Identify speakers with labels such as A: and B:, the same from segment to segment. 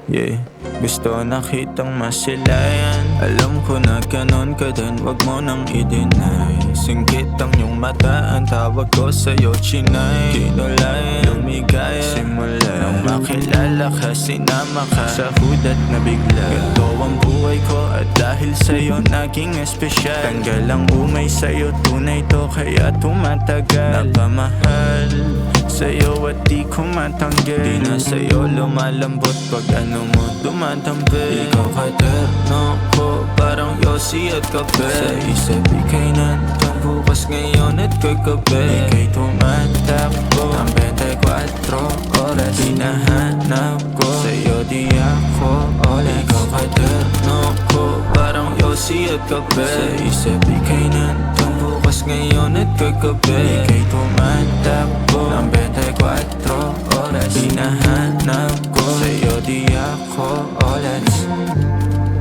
A: Yeah, gusto nakitang masilayan. Alam ko na ganon ka din, wag mo nang i-deny. Singkit ang iyong mata, ang tawag ko sa'yo chinay. Kinulay, lumigay, simula nang makilala ka, sinama ka sa hudat na bigla. Ganto ang buhay ko at dahil sa'yo naging espesyal. Tanggal ang umay sa'yo, tunay to kaya tumatagal. Napamahal sa'yo at di ko matanggal. Di na sa'yo lumalambot pag ano mo dumadampi. Ikaw katerno ko, parang yosi at kape. Sa isip ikay nandun bukas ngayon at kagabi. Ikay tumatakbo ang 24 oras. Hinahanap ko sa'yo di ako oras. Ikaw katerno ko, parang yosi at kape. Sa isip ikay nandun bukas ngayon at kagabi. Ikay tumatakbo ng 24 oras. Hinahanap ko sa'yo di ako oras.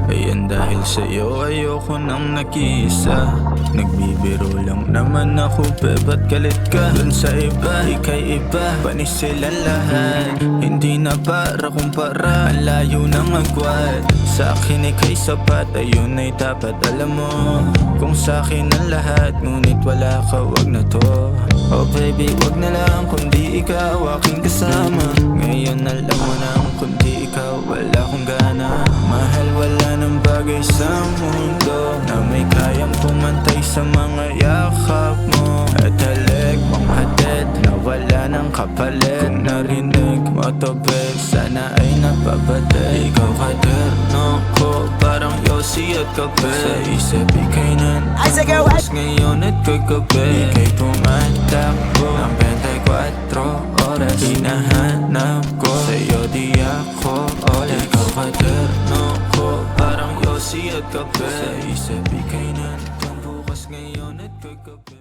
A: Ayan dahil sa'yo ayoko nang nag-iisa. Nagbibiro lang naman ako, ba't galit ka dun sa iba? Ika'y iba, panis silang lahat. Hindi na para kumpara, ang layo ng agwat. Sa akin ika'y sapat, ayun ay dapat alam mo. Kung sa'kin ang lahat, ngunit wala ka, wag na to. Oh baby, wag na lang kundi ikaw aking kasama. Ngayon alam mo nang kundi ikaw, wala akong gana. Mahal, wala ng bagay sa mundo na may kayang pumantay sa mga yakap mo. At halik mong hatid na wala ng kapalit. Kung narinig mo to babe, sana ay napabalik. Ikaw katerno ko, parang yosi at kape. Sa isip ikay bukas ngayon at kagabi. Ikay tumatakbo ng 24 oras. Hinahanap ko sa'yo di ako oras. Ikaw katerno ko, parang yosi at kape. Sa isip ikay nandun bukas ngayon at kagabi.